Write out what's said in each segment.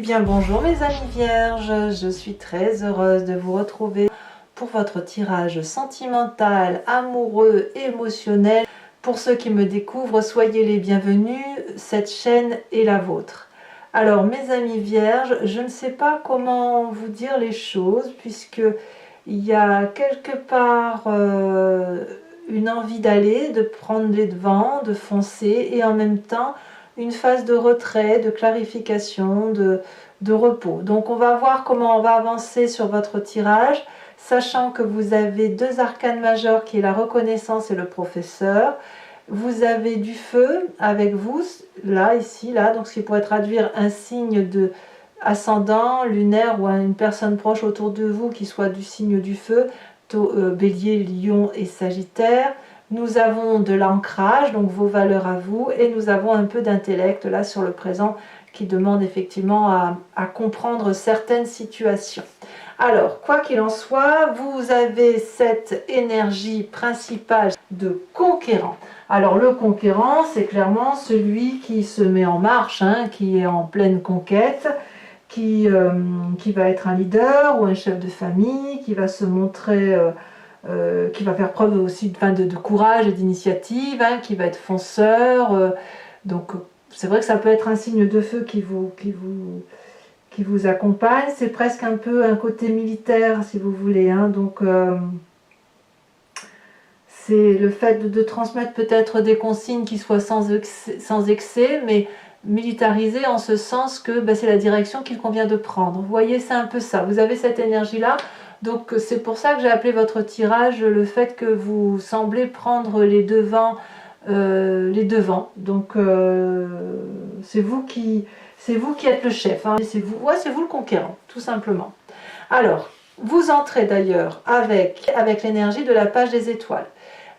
bien bonjour mes amis vierges, je suis très heureuse de vous retrouver pour votre tirage sentimental, amoureux, émotionnel. Pour ceux qui me découvrent, soyez les bienvenus, cette chaîne est la vôtre. Alors mes amis vierges, je ne sais pas comment vous dire les choses puisque il y a quelque part une envie d'aller, de prendre les devants, de foncer et en même temps une phase de retrait, de clarification, de repos. Donc on va voir comment on va avancer sur votre tirage, sachant que vous avez deux arcanes majeurs qui est la reconnaissance et le professeur. Vous avez du feu avec vous, là, ici, là, donc ce qui pourrait traduire un signe de ascendant, lunaire ou une personne proche autour de vous qui soit du signe du feu, Bélier, Lion et Sagittaire. Nous avons de l'ancrage, donc vos valeurs à vous, et nous avons un peu d'intellect là sur le présent qui demande effectivement à comprendre certaines situations. Alors, quoi qu'il en soit, vous avez cette énergie principale de conquérant. Alors, le conquérant, c'est clairement celui qui se met en marche, qui est en pleine conquête, qui va être un leader ou un chef de famille, qui va se montrer... qui va faire preuve aussi de courage et d'initiative, qui va être fonceur. Donc c'est vrai que ça peut être un signe de feu qui vous accompagne. C'est presque un peu un côté militaire si vous voulez. Donc c'est le fait de transmettre peut-être des consignes qui soient sans excès, mais militarisé en ce sens que c'est la direction qu'il convient de prendre. Vous voyez, c'est un peu ça. Vous avez cette énergie-là. Donc c'est pour ça que j'ai appelé votre tirage le fait que vous semblez prendre les devants. Donc c'est vous qui êtes le chef. C'est vous le conquérant, tout simplement. Alors, vous entrez d'ailleurs avec l'énergie de la page des étoiles.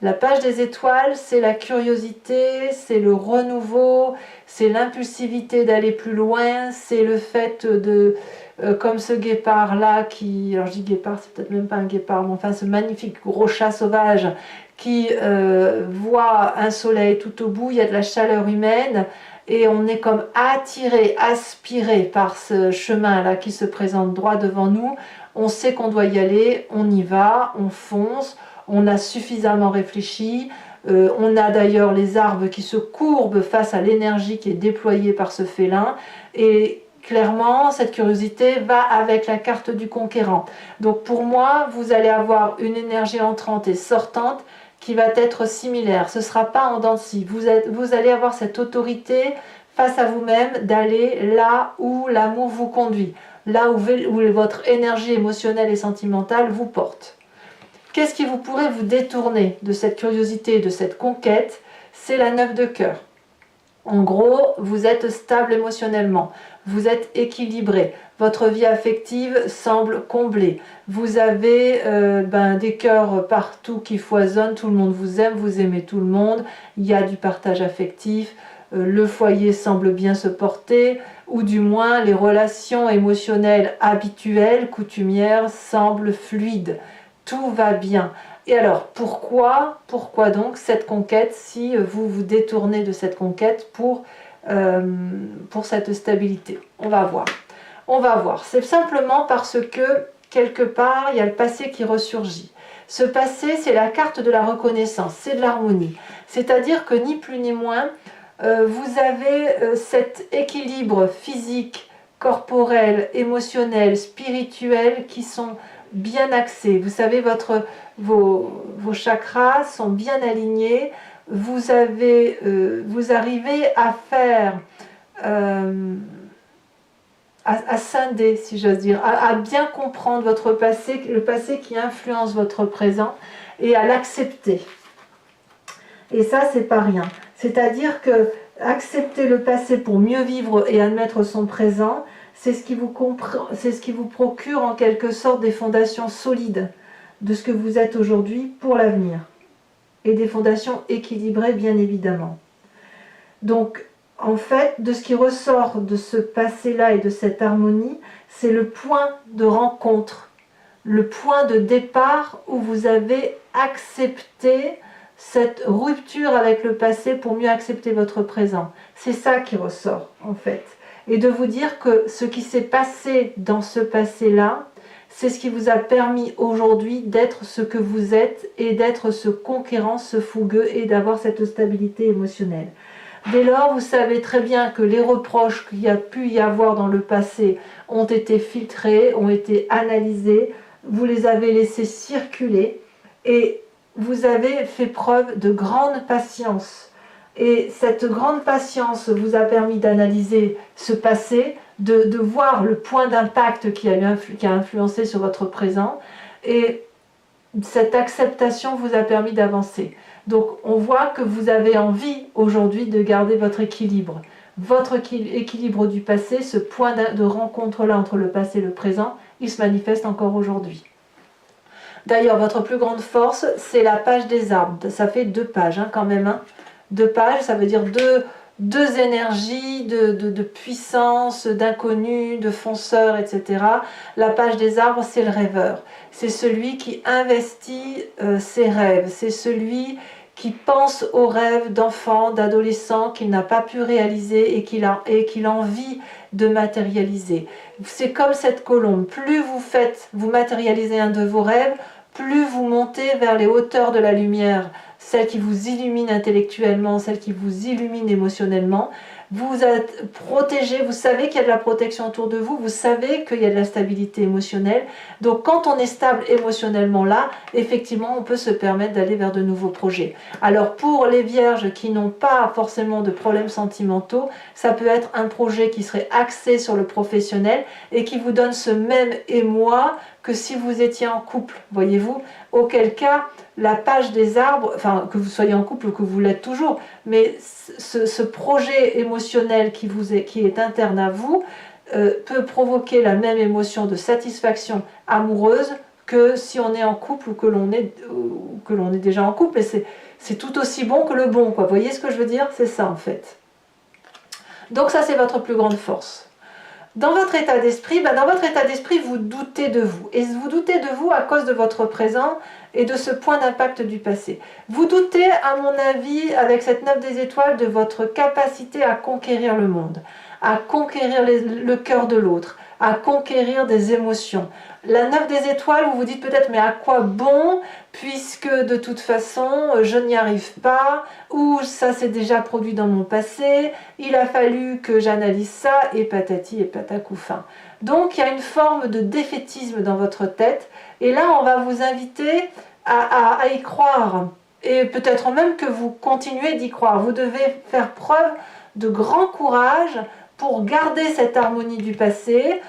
La page des étoiles, c'est la curiosité, c'est le renouveau, c'est l'impulsivité d'aller plus loin, c'est le fait de, comme ce guépard-là, alors je dis guépard, c'est peut-être même pas un guépard, mais enfin ce magnifique gros chat sauvage qui voit un soleil tout au bout, il y a de la chaleur humaine, et on est comme attiré, aspiré par ce chemin-là qui se présente droit devant nous. On sait qu'on doit y aller, on y va, on fonce. On a suffisamment réfléchi, on a d'ailleurs les arbres qui se courbent face à l'énergie qui est déployée par ce félin, et clairement cette curiosité va avec la carte du conquérant. Donc pour moi, vous allez avoir une énergie entrante et sortante qui va être similaire, ce ne sera pas en dents de scie, vous allez avoir cette autorité face à vous-même d'aller là où l'amour vous conduit, là où votre énergie émotionnelle et sentimentale vous porte. Qu'est-ce qui vous pourrait vous détourner de cette curiosité, de cette conquête? C'est la 9 de cœur. En gros, vous êtes stable émotionnellement, vous êtes équilibré, votre vie affective semble comblée, vous avez des cœurs partout qui foisonnent, tout le monde vous aime, vous aimez tout le monde, il y a du partage affectif, le foyer semble bien se porter, ou du moins les relations émotionnelles habituelles, coutumières, semblent fluides. Tout va bien. Et alors, pourquoi donc cette conquête si vous vous détournez de cette conquête pour cette stabilité? On va voir. On va voir. C'est simplement parce que, quelque part, il y a le passé qui ressurgit. Ce passé, c'est la carte de la reconnaissance, c'est de l'harmonie. C'est-à-dire que, ni plus ni moins, vous avez cet équilibre physique, corporel, émotionnel, spirituel qui sont bien axés. Vous savez, vos chakras sont bien alignés. Vous arrivez à faire, à scinder, si j'ose dire, à bien comprendre votre passé, le passé qui influence votre présent, et à l'accepter. Et ça, c'est pas rien. C'est-à-dire que accepter le passé pour mieux vivre et admettre son présent, c'est ce qui vous procure en quelque sorte des fondations solides de ce que vous êtes aujourd'hui pour l'avenir. Et des fondations équilibrées, bien évidemment. Donc, en fait, de ce qui ressort de ce passé-là et de cette harmonie, c'est le point de rencontre, le point de départ où vous avez accepté cette rupture avec le passé pour mieux accepter votre présent. C'est ça qui ressort, en fait. et de vous dire que ce qui s'est passé dans ce passé-là, c'est ce qui vous a permis aujourd'hui d'être ce que vous êtes et d'être ce conquérant, ce fougueux et d'avoir cette stabilité émotionnelle. Dès lors, vous savez très bien que les reproches qu'il y a pu y avoir dans le passé ont été filtrés, ont été analysés, vous les avez laissés circuler et vous avez fait preuve de grande patience. Et cette grande patience vous a permis d'analyser ce passé, de voir le point d'impact qui a influencé sur votre présent, et cette acceptation vous a permis d'avancer. Donc on voit que vous avez envie aujourd'hui de garder votre équilibre. Votre équilibre du passé, ce point de rencontre-là entre le passé et le présent, il se manifeste encore aujourd'hui. D'ailleurs, votre plus grande force, c'est la page des arbres. Ça fait 2 pages hein, quand même. Hein. 2 pages, ça veut dire deux énergies de puissance, d'inconnu, de fonceur, etc. La page des arbres, c'est le rêveur. C'est celui qui investit ses rêves. C'est celui qui pense aux rêves d'enfant, d'adolescent qu'il n'a pas pu réaliser et qu'il a envie de matérialiser. C'est comme cette colombe. Plus vous matérialisez un de vos rêves, plus vous montez vers les hauteurs de la lumière, celle qui vous illumine intellectuellement, celle qui vous illumine émotionnellement. Vous êtes protégé, vous savez qu'il y a de la protection autour de vous, vous savez qu'il y a de la stabilité émotionnelle. Donc quand on est stable émotionnellement là, effectivement on peut se permettre d'aller vers de nouveaux projets. Alors pour les vierges qui n'ont pas forcément de problèmes sentimentaux, ça peut être un projet qui serait axé sur le professionnel et qui vous donne ce même émoi que si vous étiez en couple, voyez-vous, auquel cas la page des arbres, enfin que vous soyez en couple ou que vous l'êtes toujours, mais ce projet émotionnel qui est interne à vous peut provoquer la même émotion de satisfaction amoureuse que si on est en couple ou que l'on est déjà en couple, et c'est tout aussi bon que le bon, quoi. Vous voyez ce que je veux dire? C'est ça en fait. Donc ça c'est votre plus grande force. Dans votre état d'esprit, vous doutez de vous. Et vous doutez de vous à cause de votre présent et de ce point d'impact du passé. Vous doutez, à mon avis, avec cette 9 des étoiles, de votre capacité à conquérir le monde, à conquérir le cœur de l'autre, à conquérir des émotions. La 9 des étoiles, vous vous dites peut-être, mais à quoi bon, puisque de toute façon, je n'y arrive pas, ou ça s'est déjà produit dans mon passé, il a fallu que j'analyse ça, et patati et patacouffin. Donc, il y a une forme de défaitisme dans votre tête, et là, on va vous inviter à y croire, et peut-être même que vous continuez d'y croire. Vous devez faire preuve de grand courage pour garder cette harmonie du passé,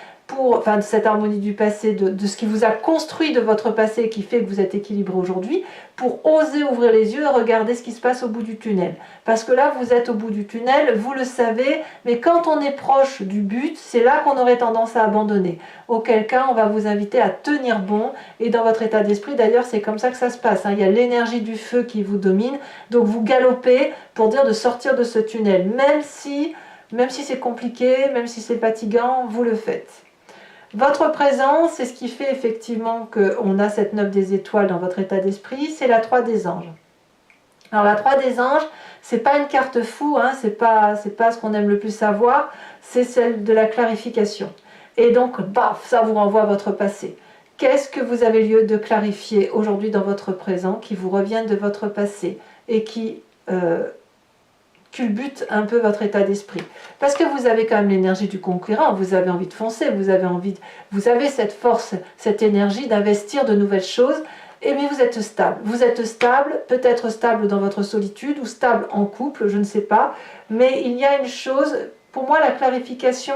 de cette harmonie du passé, de ce qui vous a construit de votre passé qui fait que vous êtes équilibré aujourd'hui, pour oser ouvrir les yeux et regarder ce qui se passe au bout du tunnel. Parce que là, vous êtes au bout du tunnel, vous le savez, mais quand on est proche du but, c'est là qu'on aurait tendance à abandonner. Auquel cas, on va vous inviter à tenir bon, et dans votre état d'esprit, d'ailleurs, c'est comme ça que ça se passe. Il y a l'énergie du feu qui vous domine, donc vous galopez pour dire de sortir de ce tunnel, même si c'est compliqué, même si c'est fatigant, vous le faites. Votre présence, c'est ce qui fait effectivement qu'on a cette 9 des étoiles dans votre état d'esprit, c'est la 3 des anges. Alors la 3 des anges, c'est pas une carte fou, hein, c'est pas ce qu'on aime le plus savoir, c'est celle de la clarification. Et donc, baf, ça vous renvoie à votre passé. Qu'est-ce que vous avez lieu de clarifier aujourd'hui dans votre présent, qui vous revient de votre passé et qui culbute un peu votre état d'esprit. Parce que vous avez quand même l'énergie du conquérant, vous avez envie de foncer, vous avez cette force, cette énergie d'investir de nouvelles choses, et mais vous êtes stable. Vous êtes stable, peut-être stable dans votre solitude, ou stable en couple, je ne sais pas, mais il y a une chose, pour moi la clarification,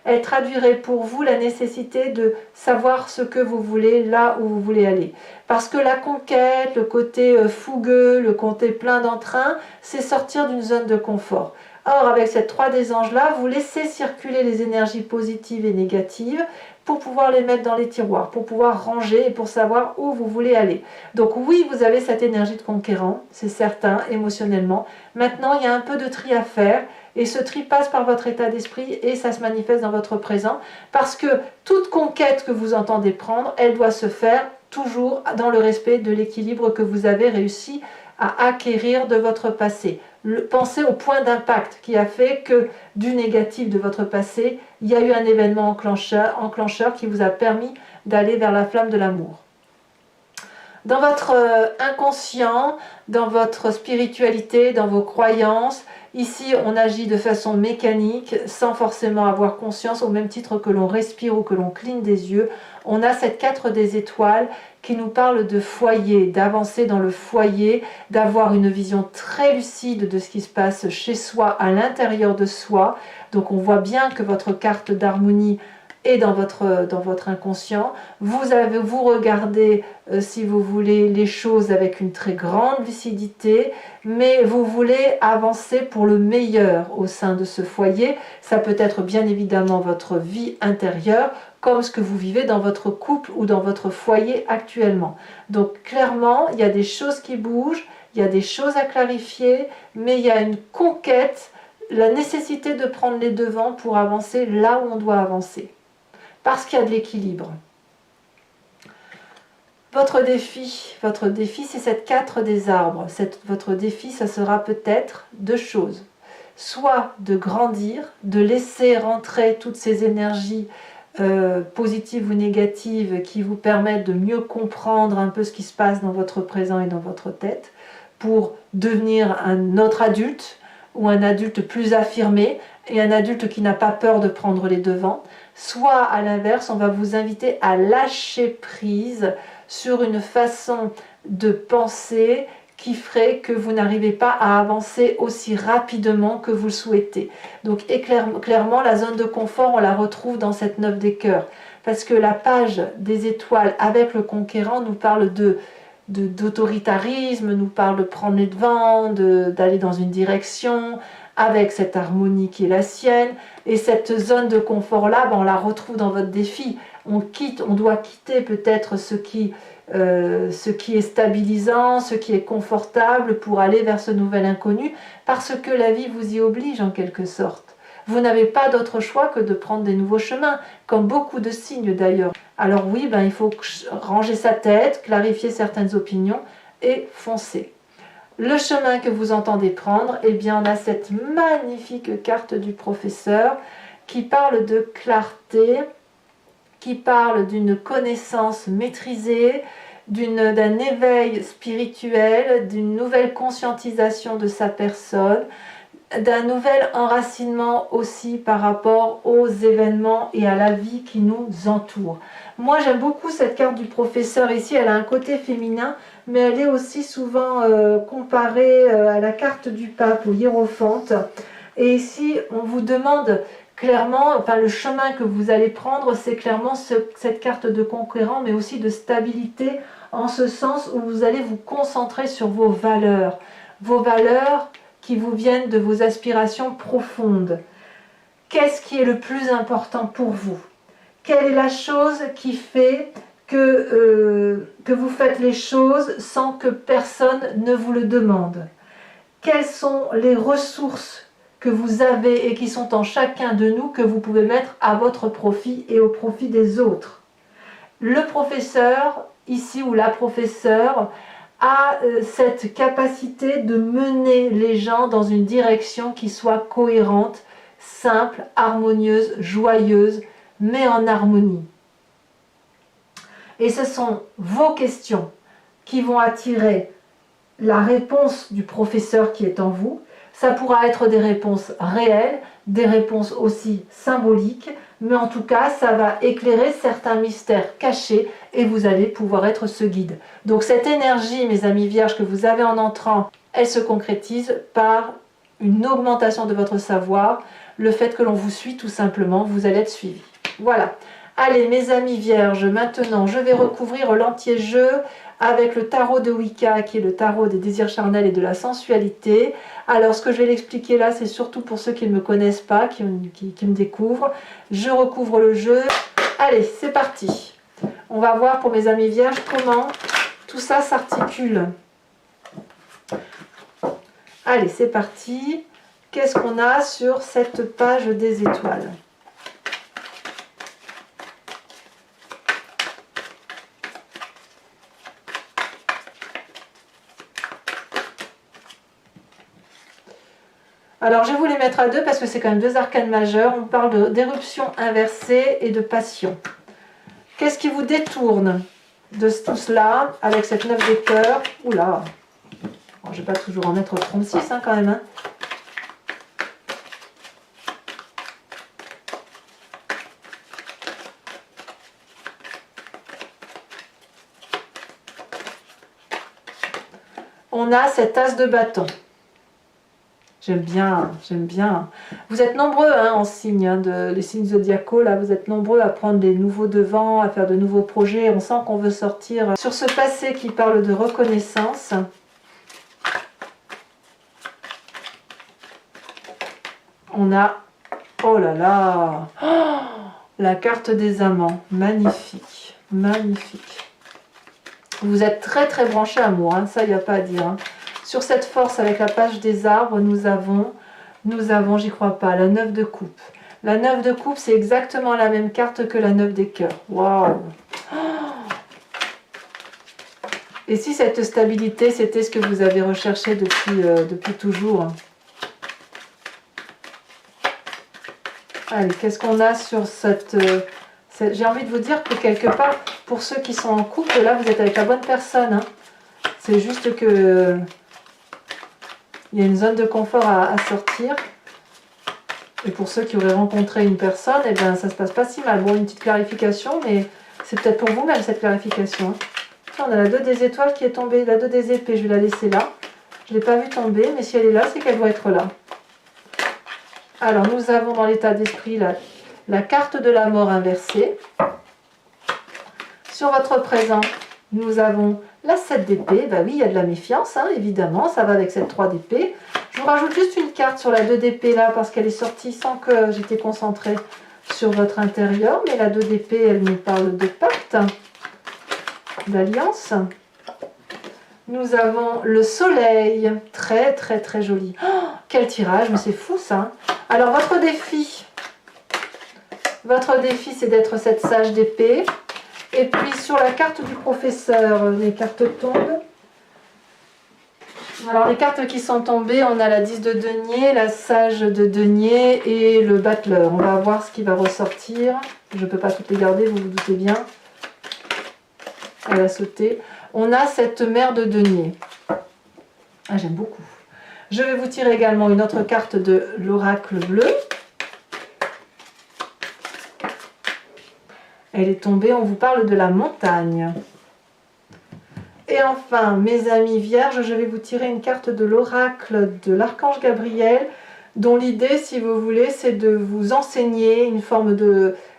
elle traduirait pour vous la nécessité de savoir ce que vous voulez, là où vous voulez aller. Parce que la conquête, le côté fougueux, le côté plein d'entrain, c'est sortir d'une zone de confort. Or, avec cette 3 des anges-là, vous laissez circuler les énergies positives et négatives pour pouvoir les mettre dans les tiroirs, pour pouvoir ranger et pour savoir où vous voulez aller. Donc oui, vous avez cette énergie de conquérant, c'est certain, émotionnellement. Maintenant, il y a un peu de tri à faire. Et ce tri passe par votre état d'esprit et ça se manifeste dans votre présent. Parce que toute conquête que vous entendez prendre, elle doit se faire toujours dans le respect de l'équilibre que vous avez réussi à acquérir de votre passé. Pensez au point d'impact qui a fait que du négatif de votre passé, il y a eu un événement enclencheur qui vous a permis d'aller vers la flamme de l'amour. Dans votre inconscient, dans votre spiritualité, dans vos croyances, ici on agit de façon mécanique, sans forcément avoir conscience, au même titre que l'on respire ou que l'on cligne des yeux. On a cette 4 des étoiles qui nous parle de foyer, d'avancer dans le foyer, d'avoir une vision très lucide de ce qui se passe chez soi, à l'intérieur de soi. Donc on voit bien que votre carte d'harmonie est dans votre inconscient. Vous regardez, si vous voulez, les choses avec une très grande lucidité, mais vous voulez avancer pour le meilleur au sein de ce foyer. Ça peut être bien évidemment votre vie intérieure, comme ce que vous vivez dans votre couple ou dans votre foyer actuellement. Donc clairement, il y a des choses qui bougent, il y a des choses à clarifier, mais il y a une conquête, la nécessité de prendre les devants pour avancer là où on doit avancer. Parce qu'il y a de l'équilibre. Votre défi, c'est cette 4 des arbres. Votre défi, ça sera peut-être 2 choses. Soit de grandir, de laisser rentrer toutes ces énergies positives ou négatives qui vous permettent de mieux comprendre un peu ce qui se passe dans votre présent et dans votre tête, pour devenir un autre adulte ou un adulte plus affirmé et un adulte qui n'a pas peur de prendre les devants. Soit à l'inverse, on va vous inviter à lâcher prise sur une façon de penser qui ferait que vous n'arrivez pas à avancer aussi rapidement que vous le souhaitez. Donc clairement, la zone de confort, on la retrouve dans cette 9 des cœurs. Parce que la page des étoiles avec le conquérant nous parle d'autoritarisme, nous parle de prendre les devants, d'aller dans une direction, avec cette harmonie qui est la sienne. Et cette zone de confort-là, on la retrouve dans votre défi. On doit quitter peut-être ce qui est stabilisant, ce qui est confortable pour aller vers ce nouvel inconnu, parce que la vie vous y oblige en quelque sorte. Vous n'avez pas d'autre choix que de prendre des nouveaux chemins, comme beaucoup de signes d'ailleurs. Alors oui, il faut ranger sa tête, clarifier certaines opinions et foncer. Le chemin que vous entendez prendre, on a cette magnifique carte du professeur qui parle de clarté, qui parle d'une connaissance maîtrisée, d'un éveil spirituel, d'une nouvelle conscientisation de sa personne, d'un nouvel enracinement aussi par rapport aux événements et à la vie qui nous entoure. Moi j'aime beaucoup cette carte du professeur ici, elle a un côté féminin, mais elle est aussi souvent comparée à la carte du pape, au hiérophante. Et ici on vous demande clairement, le chemin que vous allez prendre, c'est clairement cette carte de conquérant, mais aussi de stabilité, en ce sens où vous allez vous concentrer sur vos valeurs qui vous viennent de vos aspirations profondes. Qu'est-ce qui est le plus important pour vous? Quelle est la chose qui fait que vous faites les choses sans que personne ne vous le demande? Quelles sont les ressources que vous avez et qui sont en chacun de nous que vous pouvez mettre à votre profit et au profit des autres? Le professeur, ici, ou la professeure, a cette capacité de mener les gens dans une direction qui soit cohérente, simple, harmonieuse, joyeuse, mais en harmonie. Et ce sont vos questions qui vont attirer la réponse du professeur qui est en vous. Ça pourra être des réponses réelles, des réponses aussi symboliques, mais en tout cas, ça va éclairer certains mystères cachés et vous allez pouvoir être ce guide. Donc cette énergie, mes amis vierges, que vous avez en entrant, elle se concrétise par une augmentation de votre savoir, le fait que l'on vous suit tout simplement, vous allez être suivi. Voilà. Allez, mes amis vierges, maintenant, je vais recouvrir l'anti-jeu avec le tarot de Wicca, qui est le tarot des désirs charnels et de la sensualité. Alors, ce que je vais l'expliquer là, c'est surtout pour ceux qui ne me connaissent pas, qui me découvrent. Je recouvre le jeu. Allez, c'est parti. On va voir pour mes amis vierges comment tout ça s'articule. Allez, c'est parti. Qu'est-ce qu'on a sur cette page des étoiles ? Alors je vais vous les mettre à deux parce que c'est quand même deux arcanes majeurs. On parle d'éruption inversée et de passion. Qu'est-ce qui vous détourne de tout cela avec cette 9 de cœur? Oula, bon, je ne vais pas toujours en mettre 36 hein, quand même. Hein. On a cet as de bâton. J'aime bien, j'aime bien. Vous êtes nombreux hein, en signes, hein, les signes zodiacaux, là, vous êtes nombreux à prendre des nouveaux devants, à faire de nouveaux projets. On sent qu'on veut sortir sur ce passé qui parle de reconnaissance. On a, oh là là, oh, la carte des amants, magnifique, magnifique. Vous êtes très très branchés amour, hein, ça il n'y a pas à dire. Hein. Sur cette force avec la page des arbres, nous avons, j'y crois pas, la 9 de coupe. La 9 de coupe, c'est exactement la même carte que la 9 des cœurs. Waouh! Et si cette stabilité, c'était ce que vous avez recherché depuis toujours? Allez, qu'est-ce qu'on a sur cette j'ai envie de vous dire que quelque part, pour ceux qui sont en couple, là, vous êtes avec la bonne personne. Hein. C'est juste que il y a une zone de confort à sortir. Et pour ceux qui auraient rencontré une personne, eh bien, ça se passe pas si mal. Bon, une petite clarification, mais c'est peut-être pour vous-même cette clarification. Hein. On a la 2 des étoiles qui est tombée, la 2 des épées, je vais la laisser là. Je ne l'ai pas vue tomber, mais si elle est là, c'est qu'elle doit être là. Alors, nous avons dans l'état d'esprit la carte de la mort inversée. Sur votre présent, nous avons la 7 d'épée. Bah oui, il y a de la méfiance, hein, évidemment, ça va avec cette 3 d'épée. Je vous rajoute juste une carte sur la 2 d'épée là, parce qu'elle est sortie sans que j'étais concentrée sur votre intérieur. Mais la 2 d'épée, elle nous parle de pacte, d'alliance. Nous avons le soleil, très très très joli. Oh, quel tirage, mais c'est fou ça. Alors votre défi, c'est d'être cette sage d'épée. Et puis sur la carte du professeur, les cartes tombent. Alors les cartes qui sont tombées, on a la 10 de denier, la sage de denier et le battleur. On va voir ce qui va ressortir. Je ne peux pas toutes les garder, vous vous doutez bien. Elle a sauté. On a cette mère de denier. Ah, j'aime beaucoup. Je vais vous tirer également une autre carte de l'oracle bleu. Elle est tombée, on vous parle de la montagne. Et enfin, mes amis vierges, je vais vous tirer une carte de l'oracle de l'archange Gabriel, dont l'idée, si vous voulez, c'est de vous enseigner une forme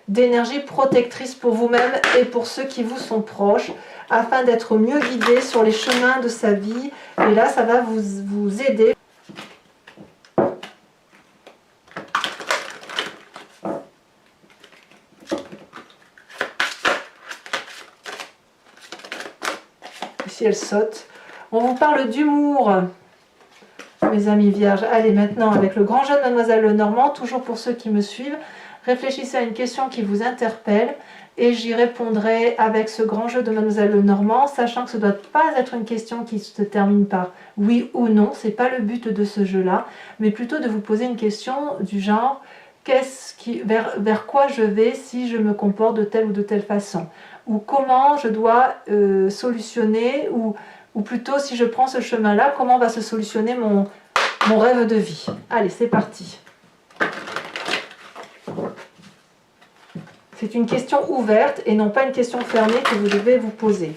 d'énergie protectrice pour vous-même et pour ceux qui vous sont proches, afin d'être mieux guidés sur les chemins de sa vie. Et là, ça va vous aider. Si elle saute. On vous parle d'humour, mes amis vierges. Allez, maintenant, avec le grand jeu de Mademoiselle Lenormand, toujours pour ceux qui me suivent, réfléchissez à une question qui vous interpelle et j'y répondrai avec ce grand jeu de Mademoiselle Lenormand, sachant que ce ne doit pas être une question qui se termine par oui ou non, c'est pas le but de ce jeu-là, mais plutôt de vous poser une question du genre vers quoi je vais si je me comporte de telle ou de telle façon, ou comment je dois solutionner, ou plutôt si je prends ce chemin-là, comment va se solutionner mon rêve de vie. Allez, c'est parti. C'est une question ouverte et non pas une question fermée que vous devez vous poser.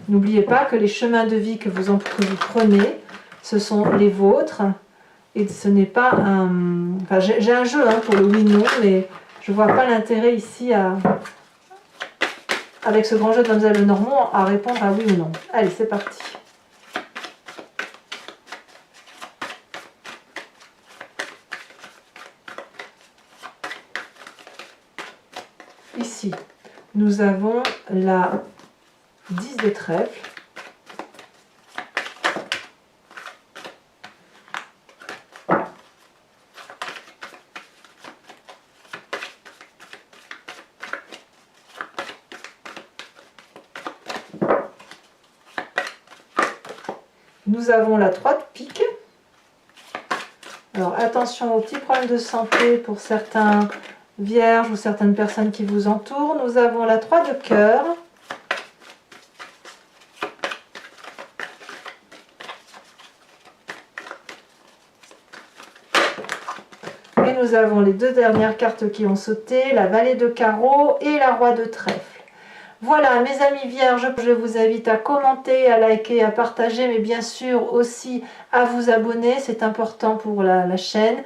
N'oubliez pas que les chemins de vie que vous prenez, ce sont les vôtres. Et ce n'est pas un... Enfin, j'ai un jeu hein, pour le oui-non, mais je ne vois pas l'intérêt ici avec ce grand jeu de Mademoiselle Lenormand à répondre à oui ou non. Allez, c'est parti. Ici, nous avons la 10 de trèfle. Nous avons la 3 de pique. Alors attention aux petits problèmes de santé pour certains vierges ou certaines personnes qui vous entourent. Nous avons la 3 de cœur. Et nous avons les deux dernières cartes qui ont sauté, la vallée de carreau et la roi de trèfle. Voilà mes amis vierges, je vous invite à commenter, à liker, à partager, mais bien sûr aussi à vous abonner, c'est important pour la chaîne.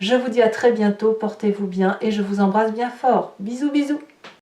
Je vous dis à très bientôt, portez-vous bien et je vous embrasse bien fort. Bisous bisous.